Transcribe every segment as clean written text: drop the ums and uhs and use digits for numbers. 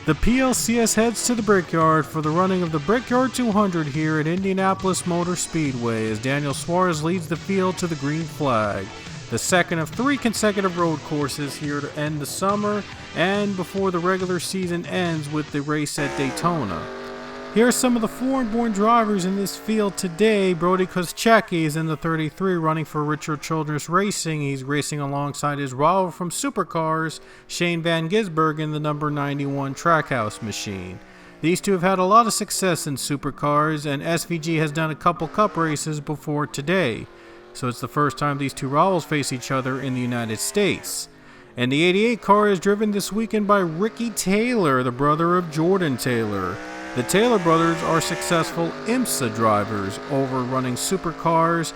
The PLCS heads to the Brickyard for the running of the Brickyard 200 here at Indianapolis Motor Speedway as Daniel Suarez leads the field to the green flag. The second of 3 consecutive road courses here to end the summer and before the regular season ends with the race at Daytona. Here are some of the foreign-born drivers in this field today. Brody Koschecky is in the 33 running for Richard Childress Racing. He's racing alongside his rival from Supercars, Shane Van Gisbergen in the number 91 Trackhouse machine. These two have had a lot of success in Supercars, and SVG has done a couple cup races before today. So it's the first time these two rivals face each other in the United States. And the 88 car is driven this weekend by Ricky Taylor, the brother of Jordan Taylor. The Taylor brothers are successful IMSA drivers over running supercars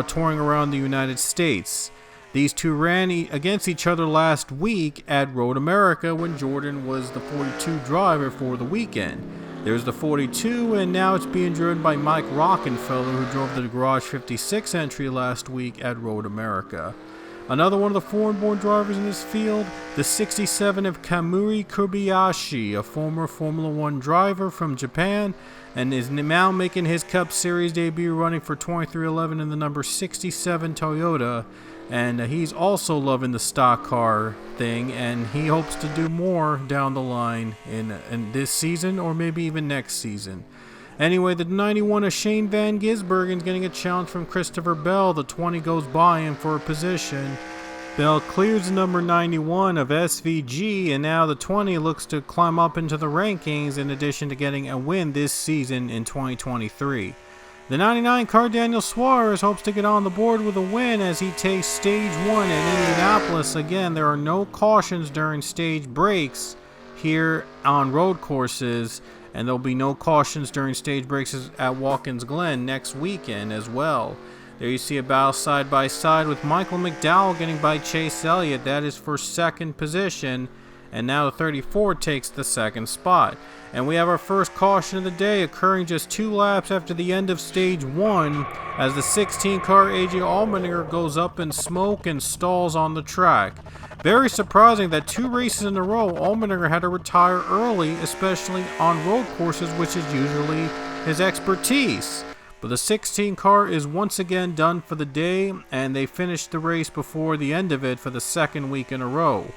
touring around the United States. These two ran against each other last week at Road America when Jordan was the 42 driver for the weekend. There's the 42 and now it's being driven by Mike Rockenfeller, who drove the Garage 56 entry last week at Road America. Another one of the foreign-born drivers in this field, the 67 of Kamui Kobayashi, a former Formula One driver from Japan, and is now making his Cup Series debut running for 2311 in the number 67 Toyota. And he's also loving the stock car thing, and he hopes to do more down the line in this season or maybe even next season. Anyway, the 91 of Shane Van Gisbergen is getting a challenge from Christopher Bell. The 20 goes by him for a position. Bell clears the number 91 of SVG, and now the 20 looks to climb up into the rankings in addition to getting a win this season in 2023. The 99 car Daniel Suarez hopes to get on the board with a win as he takes stage 1 at Indianapolis. Again, there are no cautions during stage breaks here on road courses, and there'll be no cautions during stage breaks at Watkins Glen next weekend as well. There you see a battle side by side with Michael McDowell getting by Chase Elliott. That is for second position. And now the 34 takes the second spot. And we have our first caution of the day occurring just 2 laps after the end of stage 1 as the 16 car AJ Allmendinger goes up in smoke and stalls on the track. Very surprising that 2 races in a row Allmendinger had to retire early, especially on road courses, which is usually his expertise. But the 16 car is once again done for the day, and they finished the race before the end of it for the second week in a row.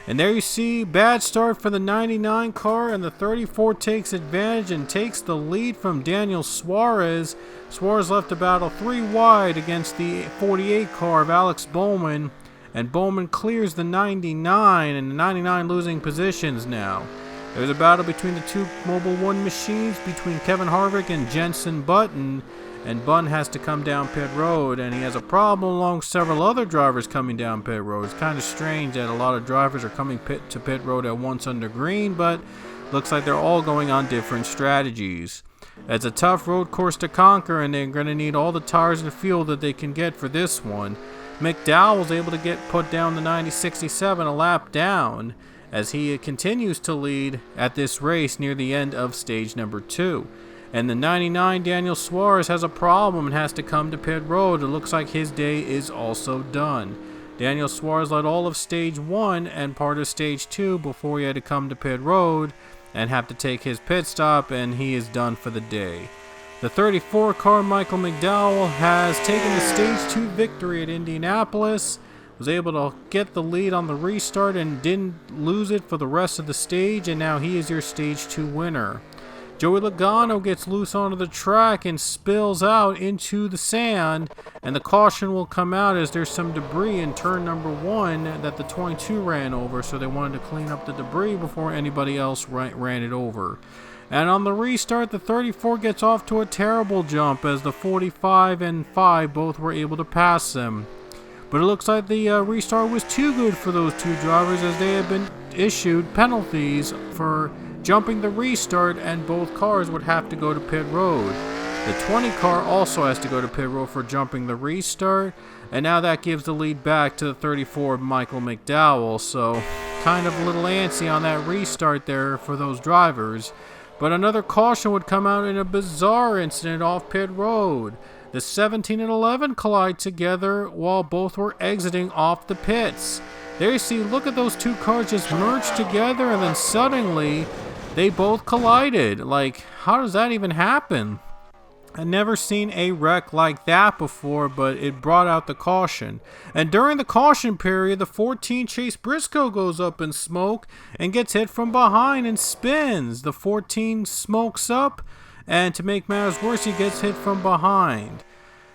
And there you see, bad start for the 99 car, and the 34 takes advantage and takes the lead from Daniel Suarez. Suarez left to battle 3 wide against the 48 car of Alex Bowman, and Bowman clears the 99, and the 99 losing positions now. There's a battle between the 2 Mobil 1 machines between Kevin Harvick and Jenson Button, and Button has to come down pit road, and he has a problem along several other drivers coming down pit road. It's kind of strange that a lot of drivers are coming to pit road at once under green, but looks like they're all going on different strategies. It's a tough road course to conquer, and they're going to need all the tires in the field that they can get for this one. McDowell was able to put down the 90-67 a lap down as he continues to lead at this race near the end of stage number 2. And the 99 Daniel Suarez has a problem and has to come to pit road. It looks like his day is also done. Daniel Suarez led all of stage 1 and part of stage 2 before he had to come to pit road and have to take his pit stop, and he is done for the day. The 34 car Michael McDowell has taken the stage 2 victory at Indianapolis, was able to get the lead on the restart and didn't lose it for the rest of the stage, and now he is your stage 2 winner. Joey Logano gets loose onto the track and spills out into the sand, and the caution will come out as there's some debris in turn number 1 that the 22 ran over, so they wanted to clean up the debris before anybody else ran it over. And on the restart, the 34 gets off to a terrible jump as the 45 and 5 both were able to pass them. But it looks like the restart was too good for those two drivers, as they had been issued penalties for jumping the restart, and both cars would have to go to pit road. The 20 car also has to go to pit road for jumping the restart, and now that gives the lead back to the 34 Michael McDowell, so kind of a little antsy on that restart there for those drivers. But another caution would come out in a bizarre incident off pit road. The 17 and 11 collide together while both were exiting off the pits. There you see, look at those two cars just merge together, and then suddenly they both collided. Like, how does that even happen? I've never seen a wreck like that before, but it brought out the caution. And during the caution period, the 14 Chase Briscoe goes up in smoke and gets hit from behind and spins. The 14 smokes up, and to make matters worse, he gets hit from behind.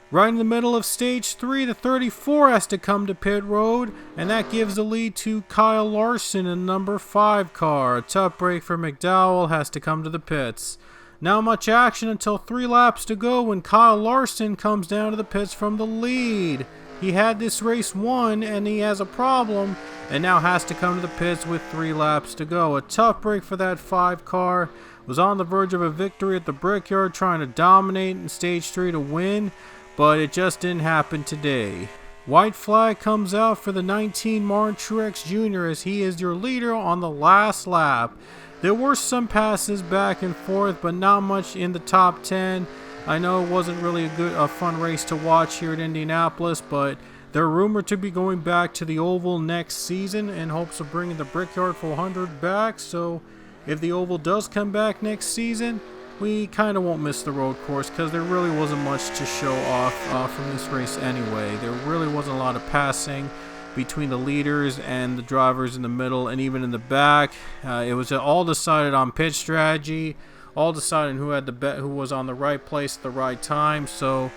Right in the middle of stage 3, the 34 has to come to pit road, and that gives the lead to Kyle Larson in number 5 car. A tough break for McDowell, has to come to the pits. Not much action until 3 laps to go when Kyle Larson comes down to the pits from the lead. He had this race won, and he has a problem, and now has to come to the pits with 3 laps to go. A tough break for that 5 car. Was on the verge of a victory at the Brickyard, trying to dominate in stage 3 to win, but it just didn't happen today. White flag comes out for the 19 Martin Truex Jr. as he is your leader on the last lap. There were some passes back and forth, but not much in the top 10. I know it wasn't really a fun race to watch here at Indianapolis, but they're rumored to be going back to the Oval next season in hopes of bringing the Brickyard 400 back. So if the Oval does come back next season, we kind of won't miss the road course, because there really wasn't much to show off from this race anyway. There really wasn't a lot of passing between the leaders and the drivers in the middle and even in the back. It was all decided on pit strategy, all decided who was on the right place at the right time. So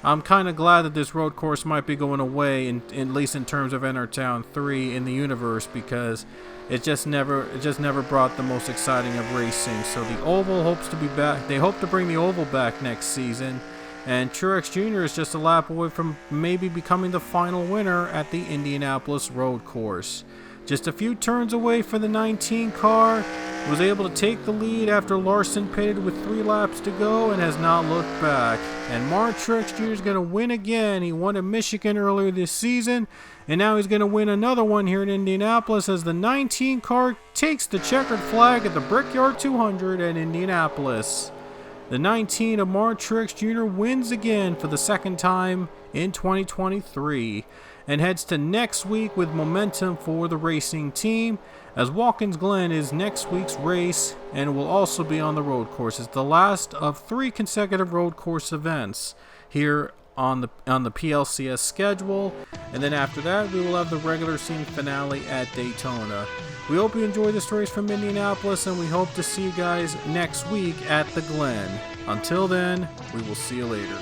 I'm kind of glad that this road course might be going away, at least in terms of Entertown 3 in the universe, because it just never brought the most exciting of racing. So the Oval hopes to be back. They hope to bring the Oval back next season. And Truex Jr. is just a lap away from maybe becoming the final winner at the Indianapolis road course. Just a few turns away for the 19 car, was able to take the lead after Larson pitted with 3 laps to go and has not looked back. And Martin Truex Jr. is going to win again. He won at Michigan earlier this season, and now he's going to win another one here in Indianapolis as the 19 car takes the checkered flag at the Brickyard 200 at Indianapolis. The 19 of Martin Truex Jr. wins again for the second time in 2023 and heads to next week with momentum for the racing team, as Watkins Glen is next week's race and will also be on the road course. It's the last of 3 consecutive road course events here on the PLCS schedule, and then after that we will have the regular season finale at Daytona. We hope you enjoy this race from Indianapolis, and we hope to see you guys next week at the Glen. Until then, we will see you later.